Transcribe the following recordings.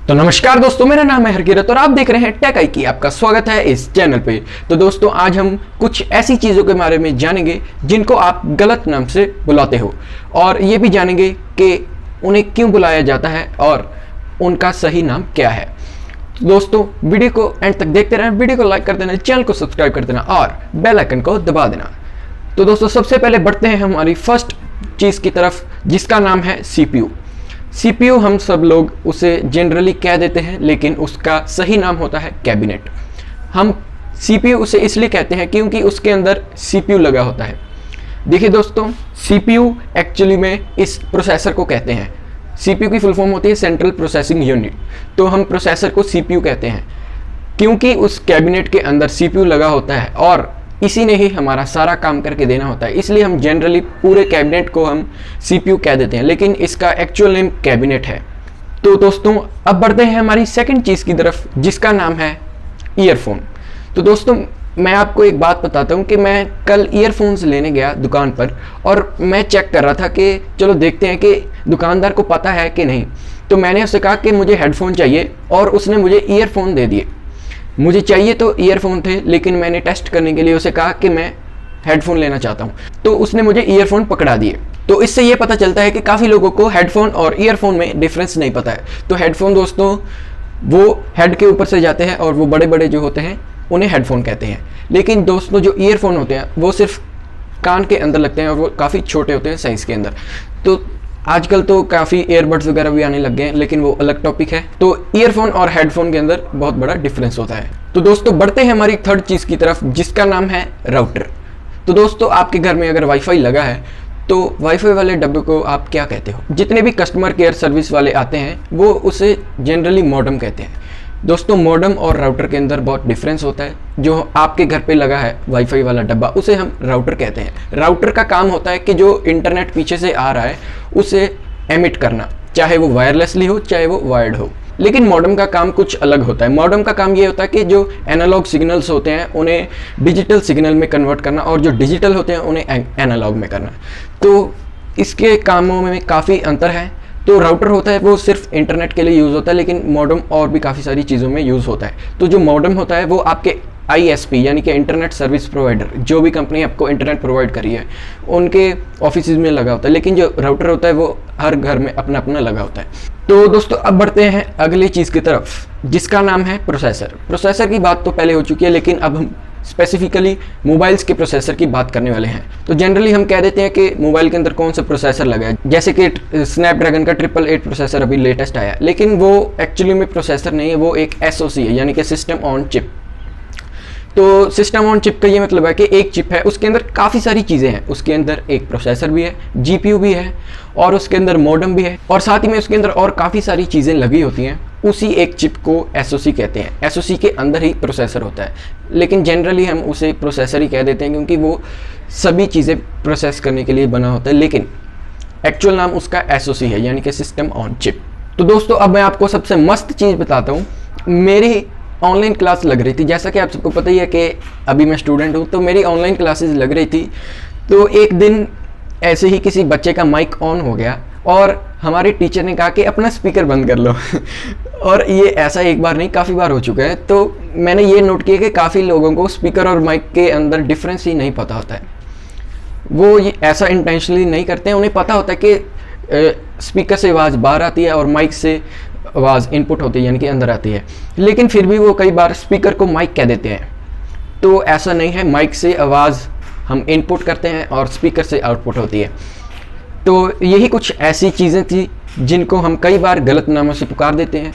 तो नमस्कार दोस्तों, मेरा नाम है हरकिरत और आप देख रहे हैं टेक आई की। आपका स्वागत है इस चैनल पे। तो दोस्तों, आज हम कुछ ऐसी चीज़ों के बारे में जानेंगे जिनको आप गलत नाम से बुलाते हो, और ये भी जानेंगे कि उन्हें क्यों बुलाया जाता है और उनका सही नाम क्या है। तो दोस्तों, वीडियो को एंड तक देखते रहें, वीडियो को लाइक कर देना, चैनल को सब्सक्राइब कर देना और बेल आइकन को दबा देना। तो दोस्तों, सबसे पहले बढ़ते हैं हमारी फर्स्ट चीज़ की तरफ, जिसका नाम है CPU। CPU हम सब लोग उसे जनरली कह देते हैं, लेकिन उसका सही नाम होता है कैबिनेट। हम CPU उसे इसलिए कहते हैं क्योंकि उसके अंदर CPU लगा होता है। देखिए दोस्तों, CPU एक्चुअली में इस प्रोसेसर को कहते हैं। CPU की फुल फॉर्म होती है सेंट्रल प्रोसेसिंग यूनिट। तो हम प्रोसेसर को CPU कहते हैं क्योंकि उस कैबिनेट के अंदर CPU लगा होता है और इसी ने ही हमारा सारा काम करके देना होता है। इसलिए हम जनरली पूरे कैबिनेट को हम CPU कह देते हैं, लेकिन इसका एक्चुअल नेम कैबिनेट है। तो दोस्तों, अब बढ़ते हैं हमारी सेकंड चीज़ की तरफ, जिसका नाम है ईयरफोन। तो दोस्तों, मैं आपको एक बात बताता हूँ कि मैं कल ईयरफोन्स लेने गया दुकान पर और मैं चेक कर रहा था कि चलो देखते हैं कि दुकानदार को पता है कि नहीं। तो मैंने उससे कहा कि मुझे हेडफोन चाहिए और उसने मुझे ईयरफोन दे दिए। मुझे चाहिए तो ईयरफोन थे, लेकिन मैंने टेस्ट करने के लिए उसे कहा कि मैं हेडफोन लेना चाहता हूँ, तो उसने मुझे ईयरफोन पकड़ा दिए। तो इससे ये पता चलता है कि काफ़ी लोगों को हेडफोन और ईयरफोन में डिफरेंस नहीं पता है। तो हेडफोन दोस्तों वो हेड के ऊपर से जाते हैं और वो बड़े बड़े जो होते हैं उन्हें हेडफोन कहते हैं। लेकिन दोस्तों, जो ईयरफोन होते हैं वो सिर्फ कान के अंदर लगते हैं और वो काफ़ी छोटे होते हैं साइज़ के अंदर। तो आजकल तो काफ़ी ईयरबड्स वगैरह भी आने लग गए हैं, लेकिन वो अलग टॉपिक है। तो ईयरफोन और हेडफोन के अंदर बहुत बड़ा डिफरेंस होता है। तो दोस्तों, बढ़ते हैं हमारी थर्ड चीज़ की तरफ, जिसका नाम है राउटर। तो दोस्तों, आपके घर में अगर वाईफाई लगा है तो वाईफाई वाले डब्बे को आप क्या कहते हो? जितने भी कस्टमर केयर सर्विस वाले आते हैं वो उसे जनरली मॉडेम कहते हैं। दोस्तों, मॉडेम और राउटर के अंदर बहुत डिफरेंस होता है। जो आपके घर पे लगा है वाईफाई वाला डब्बा, उसे हम राउटर कहते हैं। राउटर का काम होता है कि जो इंटरनेट पीछे से आ रहा है उसे एमिट करना, चाहे वो वायरलेसली हो चाहे वो वायर्ड हो। लेकिन मॉडेम का काम कुछ अलग होता है। मॉडेम का काम ये होता है कि जो एनालॉग सिग्नल्स होते हैं उन्हें डिजिटल सिग्नल में कन्वर्ट करना, और जो डिजिटल होते हैं उन्हें एनालॉग में करना। तो इसके कामों में काफ़ी अंतर है। तो राउटर होता है वो सिर्फ इंटरनेट के लिए यूज़ होता है, लेकिन मॉडेम और भी काफ़ी सारी चीज़ों में यूज़ होता है। तो जो मॉडेम होता है वो आपके ISP यानी कि इंटरनेट सर्विस प्रोवाइडर, जो भी कंपनी आपको इंटरनेट प्रोवाइड करी है उनके ऑफिस में लगा होता है। लेकिन जो राउटर होता है वो हर घर में अपना अपना लगा होता है। तो दोस्तों, अब बढ़ते हैं अगली चीज़ की तरफ, जिसका नाम है प्रोसेसर। प्रोसेसर की बात तो पहले हो चुकी है, लेकिन अब हम स्पेसिफिकली मोबाइल्स के प्रोसेसर की बात करने वाले हैं। तो जनरली हम कह देते हैं कि मोबाइल के अंदर कौन सा प्रोसेसर लगा है, जैसे कि स्नैपड्रैगन का 888 प्रोसेसर अभी लेटेस्ट आया, लेकिन वो एक्चुअली में प्रोसेसर नहीं है, वो एक SoC है, यानी कि सिस्टम ऑन चिप। तो सिस्टम ऑन चिप का ये मतलब है कि एक चिप है, उसके अंदर काफ़ी सारी चीज़ें हैं। उसके अंदर एक प्रोसेसर भी है, GPU भी है, और उसके अंदर मॉडेम भी है, और साथ ही में उसके अंदर और काफ़ी सारी चीज़ें लगी होती हैं। उसी एक चिप को SoC कहते हैं। SoC के अंदर ही प्रोसेसर होता है, लेकिन जनरली हम उसे प्रोसेसर ही कह देते हैं क्योंकि वो सभी चीज़ें प्रोसेस करने के लिए बना होता है, लेकिन एक्चुअल नाम उसका SoC है, यानी कि सिस्टम ऑन चिप। तो दोस्तों, अब मैं आपको सबसे मस्त चीज़ बताता हूँ। मेरी ऑनलाइन क्लास लग रही थी, जैसा कि आप सबको पता ही है कि अभी मैं स्टूडेंट हूँ, तो मेरी ऑनलाइन क्लासेस लग रही थी। तो एक दिन ऐसे ही किसी बच्चे का माइक ऑन हो गया और हमारे टीचर ने कहा कि अपना स्पीकर बंद कर लो। और ये ऐसा एक बार नहीं, काफ़ी बार हो चुका है। तो मैंने ये नोट किया कि काफ़ी लोगों को स्पीकर और माइक के अंदर डिफरेंस ही नहीं पता होता है। वो ये ऐसा इंटेंशनली नहीं करते हैं, उन्हें पता होता है कि स्पीकर से आवाज़ बाहर आती है और माइक से आवाज़ इनपुट होती है, यानी कि अंदर आती है, लेकिन फिर भी वो कई बार स्पीकर को माइक कह देते हैं। तो ऐसा नहीं है, माइक से आवाज़ हम इनपुट करते हैं और स्पीकर से आउटपुट होती है। तो यही कुछ ऐसी चीज़ें थी जिनको हम कई बार गलत नामों से पुकार देते हैं।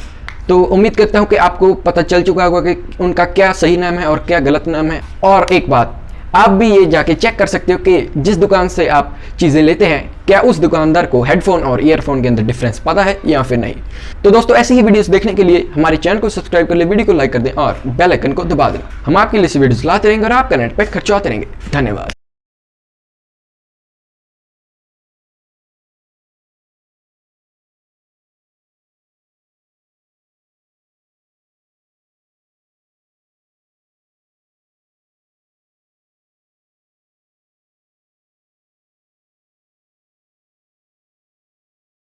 तो उम्मीद करता हूँ कि आपको पता चल चुका होगा कि उनका क्या सही नाम है और क्या गलत नाम है। और एक बात, आप भी ये जाके चेक कर सकते हो कि जिस दुकान से आप चीज़ें लेते हैं, क्या उस दुकानदार को हेडफोन और ईयरफोन के अंदर डिफरेंस पता है या फिर नहीं। तो दोस्तों, ऐसी ही वीडियोस देखने के लिए हमारे चैनल को सब्सक्राइब कर ले, वीडियो को लाइक कर दें और बेल आइकन को दबा दें। हम आपके लिए वीडियोस लाते रहेंगे और आपका नेट पैक खर्चवाते रहेंगे। धन्यवाद।